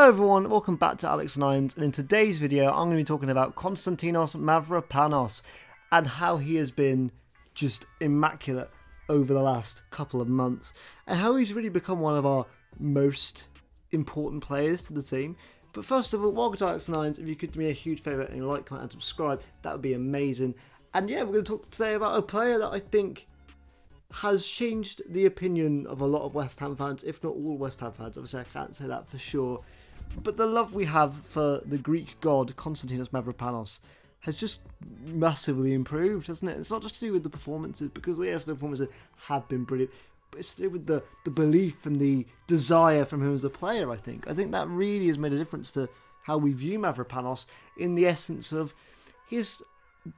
Hello everyone, welcome back to Alex Nines, and in today's video I'm going to be talking about Konstantinos Mavropanos and how he has been just immaculate over the last couple of months and how he's really become one of our most important players to the team. But first of all, welcome to Alex Nines. If you could do me a huge favour and like, comment and subscribe, that would be amazing. And yeah, we're going to talk today about a player that I think has changed the opinion of a lot of West Ham fans, if not all West Ham fans. Obviously I can't say that for sure, but the love we have for the Greek god Konstantinos Mavropanos has just massively improved, hasn't it? It's not just to do with the performances, because yes, the performances have been brilliant, but it's to do with the belief and the desire from him as a player. I think that really has made a difference to how we view Mavropanos, in the essence of his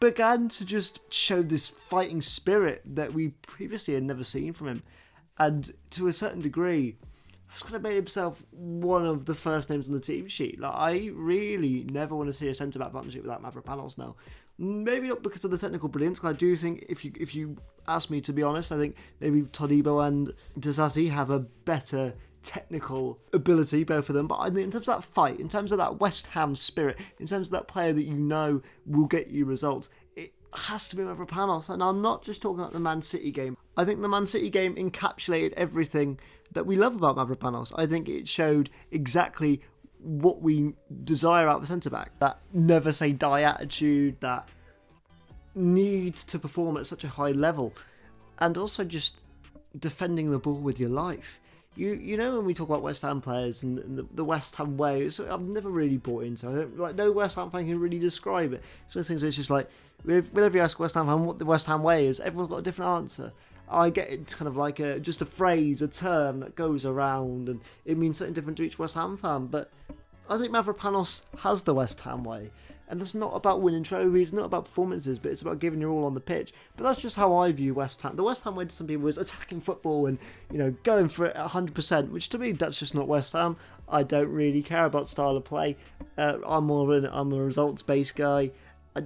began to just show this fighting spirit that we previously had never seen from him, and to a certain degree has kind of made himself one of the first names on the team sheet. Like, I really never want to see a centre-back partnership without Mavropanos now. Maybe not because of the technical brilliance, because I do think, if you ask me to be honest, I think maybe Todibo and Disasi have a better technical ability, both of them, but I think in terms of that fight, in terms of that West Ham spirit, in terms of that player that you know will get you results, it has to be Mavropanos. And I'm not just talking about the Man City game. I think the Man City game encapsulated everything that we love about Mavropanos. I think it showed exactly what we desire out of a centre-back. That never say die attitude, that need to perform at such a high level, and also just defending the ball with your life. You know, when we talk about West Ham players and the West Ham way, I've never really bought into. I don't, like, no West Ham fan can really describe it. So things, it's just like, whenever you ask West Ham fan what the West Ham way is, everyone's got a different answer. I get it's kind of like just a phrase, a term that goes around, and it means something different to each West Ham fan. But I think Mavropanos has the West Ham way. And it's not about winning trophies, not about performances, but it's about giving your all on the pitch. But that's just how I view West Ham. The West Ham way to some people is attacking football and, you know, going for it at 100%, which to me, that's just not West Ham. I don't really care about style of play. I'm a results-based guy. I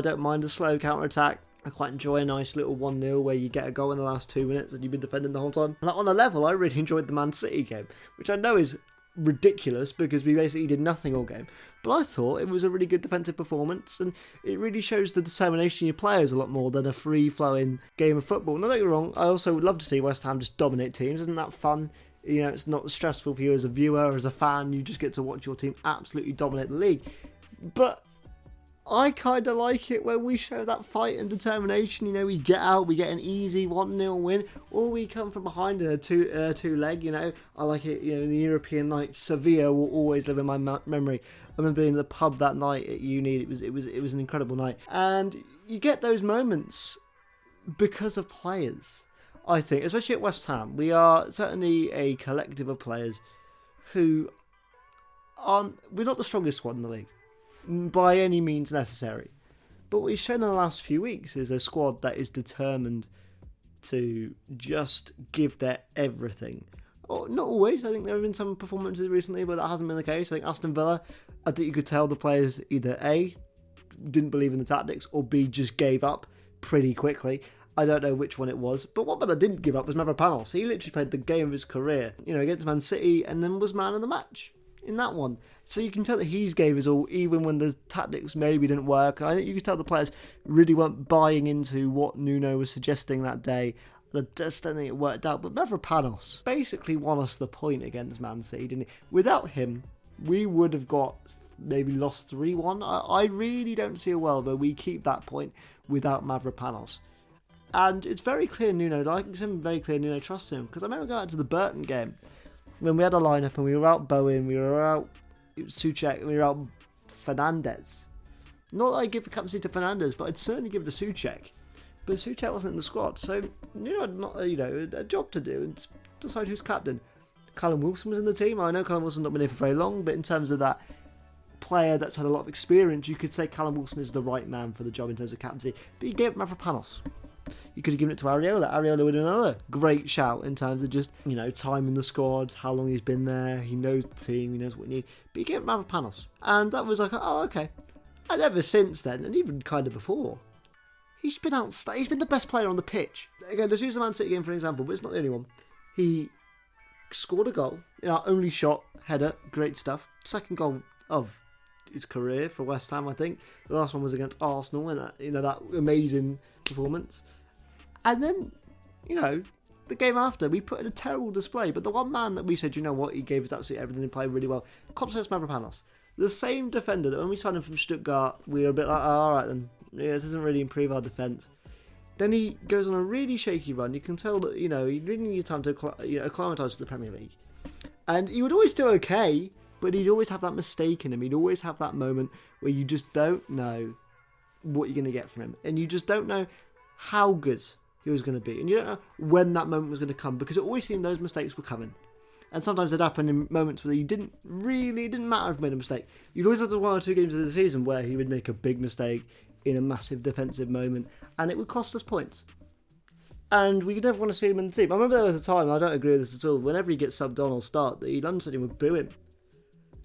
don't mind a slow counter-attack. I quite enjoy a nice little 1-0 where you get a goal in the last 2 minutes and you've been defending the whole time. And on a level, I really enjoyed the Man City game, which I know is ridiculous because we basically did nothing all game, but I thought it was a really good defensive performance, and it really shows the determination of your players a lot more than a free-flowing game of football. Now, don't get me wrong, I also would love to see West Ham just dominate teams. Isn't that fun? You know, it's not stressful for you as a viewer, as a fan. You just get to watch your team absolutely dominate the league. But I kind of like it when we show that fight and determination. You know, we get out, we get an easy 1-0 win, or we come from behind in a two-leg, you know. I like it, you know, in the European night. Sevilla will always live in my memory. I remember being in the pub that night at uni. It was an incredible night. And you get those moments because of players, I think, especially at West Ham. We are certainly a collective of players who we're not the strongest one in the league by any means necessary, but what we've shown in the last few weeks is a squad that is determined to just give their everything. Not always. I think there have been some performances recently where that hasn't been the case. I think Aston Villa, I think you could tell the players either A, didn't believe in the tactics, or B, just gave up pretty quickly. I don't know which one it was, but one that didn't give up was Mavropanos. He literally played the game of his career, you know, against Man City, and then was man of the match in that one. So you can tell that he's gave his all, even when the tactics maybe didn't work. I think you could tell the players really weren't buying into what Nuno was suggesting that day. I just don't think it worked out. But Mavropanos basically won us the point against Man City, didn't he? Without him, we would have got maybe lost 3-1. I really don't see a world where we keep that point without Mavropanos. And it's very clear Nuno likes him, very clear Nuno trusts him. Because I remember going out to the Burton game, when we had a lineup and we were out Bowen, we were out Souček, and we were out Fernandes. Not that I give the captaincy to Fernandes, but I'd certainly give it to Souček. But Souček wasn't in the squad, so Nuno had not, a job to do and decide who's captain. Callum Wilson was in the team. I know Callum Wilson's not been here for very long, but in terms of that player that's had a lot of experience, you could say Callum Wilson is the right man for the job in terms of captaincy. But you gave Mavropanos. You could have given it to Areola. Areola would have been another great shout in terms of just, you know, time in the squad, how long he's been there, he knows the team, he knows what we need. But you gave Mavropanos. And that was like, oh, okay. And ever since then, and even kind of before, he's been outstanding. He's been the best player on the pitch. Again, let's use the Man City game for an example, but it's not the only one. He scored a goal in our only shot, header, great stuff. Second goal of his career for West Ham, I think. The last one was against Arsenal, and that amazing performance. And then, the game after, we put in a terrible display, but the one man that we said, you know what, he gave us absolutely everything and played really well, Konstantinos Mavropanos. The same defender that when we signed him from Stuttgart, we were a bit like, oh, all right then, yeah, this doesn't really improve our defence. Then he goes on a really shaky run. You can tell that, he really needs time to acclimatise to the Premier League. And he would always do okay, but he'd always have that mistake in him. He'd always have that moment where you just don't know what you're going to get from him. And you just don't know how good he was going to be. And you don't know when that moment was going to come, because it always seemed those mistakes were coming. And sometimes they'd happen in moments where it didn't matter if he made a mistake. You'd always have 1 or 2 games of the season where he would make a big mistake in a massive defensive moment, and it would cost us points. And we never want to see him in the team. I remember there was a time, I don't agree with this at all, whenever he gets subbed on or start, the London Stadium would boo him.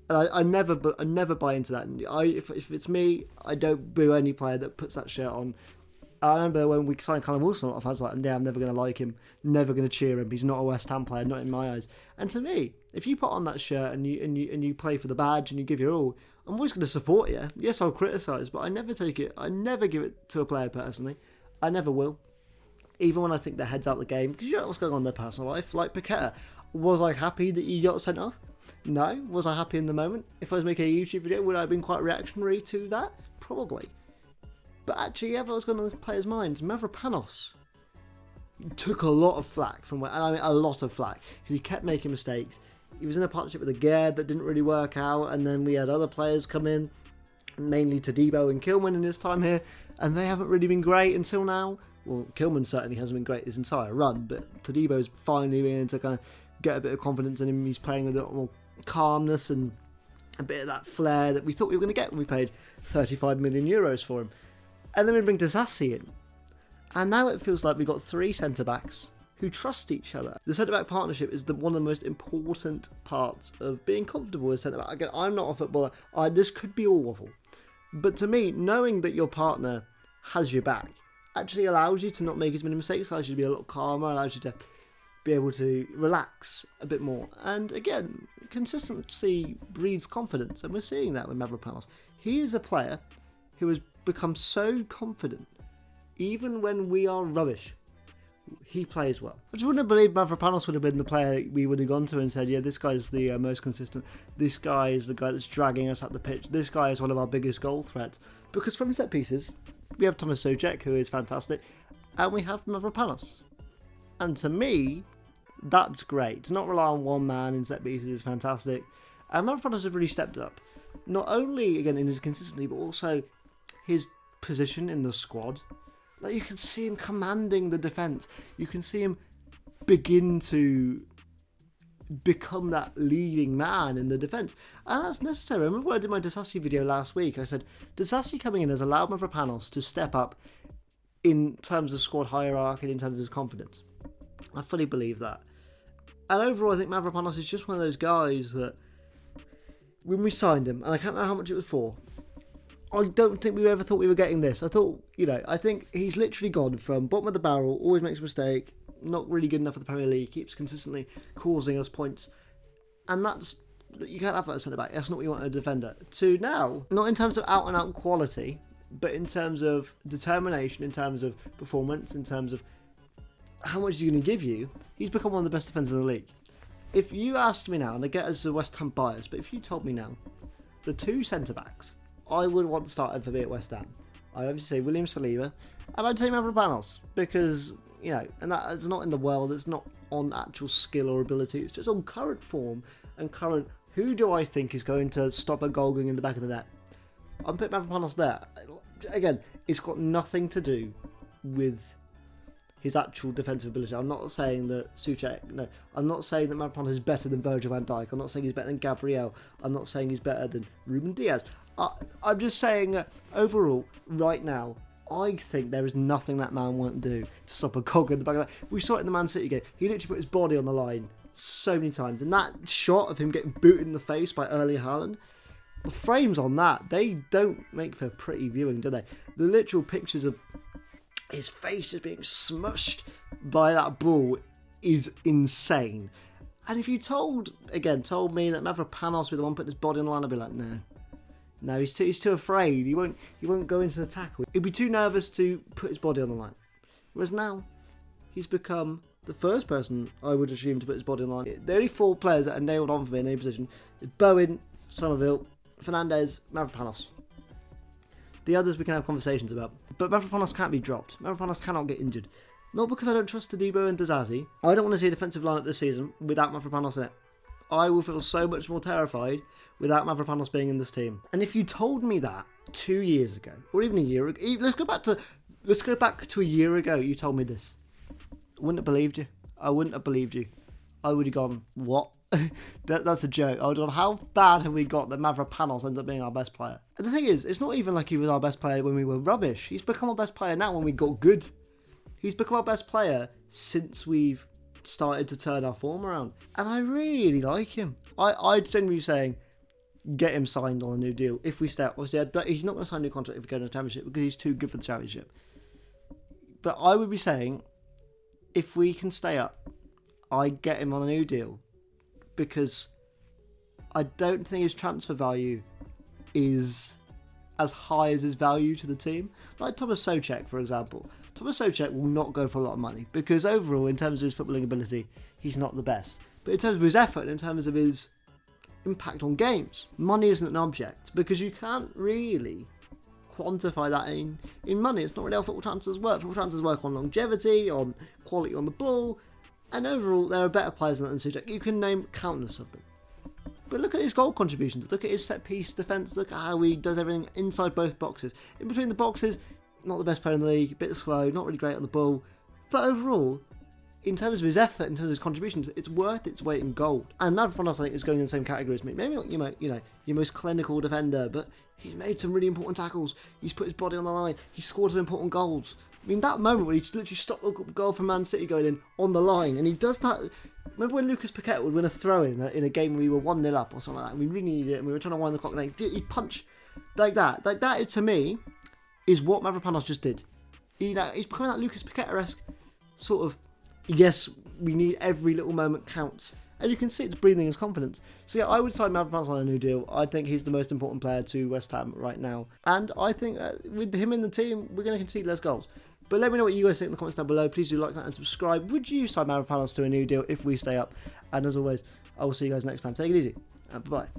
And I never buy into that. If it's me, I don't boo any player that puts that shirt on. I remember when we signed Callum Wilson, a lot of fans were like, yeah, I'm never going to like him, never going to cheer him. He's not a West Ham player, not in my eyes. And to me, if you put on that shirt and you play for the badge and you give your all, I'm always going to support you. Yes, I'll criticise, but I never take it. I never give it to a player personally. I never will. Even when I think their head's out the game, because you don't know what's going on in their personal life. Like Paqueta, was I happy that he got sent off? No. Was I happy in the moment? If I was making a YouTube video, would I have been quite reactionary to that? Probably. But actually, if I was going to players' minds, Mavropanos took a lot of flack from a lot of flack, because he kept making mistakes. He was in a partnership with Aguerd that didn't really work out, and then we had other players come in, mainly Todibo and Kilman in his time here, and they haven't really been great until now. Well, Kilman certainly hasn't been great his entire run, but Todibo's finally been to kind of get a bit of confidence in him. He's playing with a little more calmness and a bit of that flair that we thought we were going to get when we paid 35 million euros for him. And then we bring Disasi in, and now it feels like we've got 3 centre-backs who trust each other. The centre-back partnership is one of the most important parts of being comfortable with centre-back. Again, I'm not a footballer. This could be awful. But to me, knowing that your partner has your back actually allows you to not make as many mistakes, allows you to be a little calmer, allows you to be able to relax a bit more. And again, consistency breeds confidence, and we're seeing that with Mavropanos. He is a player who has become so confident, even when we are rubbish. He plays well. I just wouldn't believe Mavropanos would have been the player we would have gone to and said, yeah, this guy's the most consistent. This guy is the guy that's dragging us up the pitch. This guy is one of our biggest goal threats. Because from set pieces, we have Thomas Soucek, who is fantastic, and we have Mavropanos. And to me, that's great. To not rely on one man in set pieces is fantastic. And Mavropanos has really stepped up. Not only, again, in his consistency, but also his position in the squad. Like, you can see him commanding the defence. You can see him begin to become that leading man in the defence. And that's necessary. I remember when I did my Disasi video last week, I said, Disasi coming in has allowed Mavropanos to step up in terms of squad hierarchy and in terms of his confidence. I fully believe that. And overall, I think Mavropanos is just one of those guys that, when we signed him, and I can't remember how much it was for, I don't think we ever thought we were getting this. I think he's literally gone from bottom of the barrel, always makes a mistake, not really good enough for the Premier League, keeps consistently causing us points. And you can't have that as centre-back. That's not what you want in a defender. To now, not in terms of out-and-out quality, but in terms of determination, in terms of performance, in terms of how much he's going to give you, he's become one of the best defenders in the league. If you asked me now, and I get as a West Ham bias, but if you told me now, the 2 centre-backs I would want to start for me at West Ham, I'd obviously say William Saliba, and I'd say Mavropanos, because, and that is not in the world, it's not on actual skill or ability, it's just on current form and current, who do I think is going to stop a goal going in the back of the net? I'm putting Mavropanos there. Again, it's got nothing to do with his actual defensive ability. I'm not saying that I'm not saying that Mavropanos is better than Virgil van Dijk. I'm not saying he's better than Gabriel. I'm not saying he's better than Ruben Diaz. I'm just saying that overall, right now, I think there is nothing that man won't do to stop a cog in the back of that. We saw it in the Man City game. He literally put his body on the line so many times. And that shot of him getting booted in the face by Erling Haaland, the frames on that, they don't make for pretty viewing, do they? The literal pictures of his face just being smushed by that ball is insane. And if you told me that Mavropanos with the one putting his body on the line, I'd be like, no, he's too afraid. He won't go into the tackle. He'd be too nervous to put his body on the line. Whereas now, he's become the first person I would assume to put his body on the line. The only 4 players that are nailed on for me in any position is Bowen, Somerville, Fernandez, Mavropanos. The others we can have conversations about. But Mavropanos can't be dropped. Mavropanos cannot get injured. Not because I don't trust Todibo and Dizazi. I don't want to see a defensive lineup this season without Mavropanos in it. I will feel so much more terrified without Mavropanos being in this team. And if you told me that 2 years ago, or even a year ago, let's go back to a year ago, you told me this. I wouldn't have believed you. I wouldn't have believed you. I would have gone, what? That's a joke. I would have gone, how bad have we got that Mavropanos ends up being our best player? And the thing is, it's not even like he was our best player when we were rubbish. He's become our best player now when we got good. He's become our best player since we've started to turn our form around. And I really like him. I'd generally saying, get him signed on a new deal if we stay up. Obviously, he's not going to sign a new contract if we go to the championship because he's too good for the championship. But I would be saying, if we can stay up, I'd get him on a new deal because I don't think his transfer value is as high as his value to the team. Like Thomas Souček, for example. Thomas Souček will not go for a lot of money because overall, in terms of his footballing ability, he's not the best. But in terms of his effort and in terms of his impact on games, money isn't an object because you can't really quantify that in money. It's not really how football transfers work. Football transfers work on longevity, on quality on the ball, and overall there are better players than Souček. You can name countless of them. But look at his goal contributions, look at his set piece defence, look at how he does everything inside both boxes. In between the boxes, not the best player in the league, a bit slow, not really great on the ball. But overall, in terms of his effort, in terms of his contributions, it's worth its weight in gold. And Mavropanos, I think, is going in the same category as me. Maybe not, your most clinical defender, but he's made some really important tackles. He's put his body on the line. He's scored some important goals. I mean, that moment where he literally stopped a goal from Man City going in on the line, and he does that. Remember when Lucas Paqueta would win a throw-in in a game where we were 1-0 up or something like that, and we really needed it, and we were trying to wind the clock, and he'd punch like that. Like that, to me, is what Mavropanos just did. He's becoming that Lucas Paqueta-esque sort of, yes, we need every little moment counts. And you can see it's breathing his confidence. So yeah, I would sign Mavropanos on a new deal. I think he's the most important player to West Ham right now. And I think with him in the team, we're going to concede less goals. But let me know what you guys think in the comments down below. Please do like that and subscribe. Would you sign Mavropanos to a new deal if we stay up? And as always, I will see you guys next time. Take it easy and bye-bye.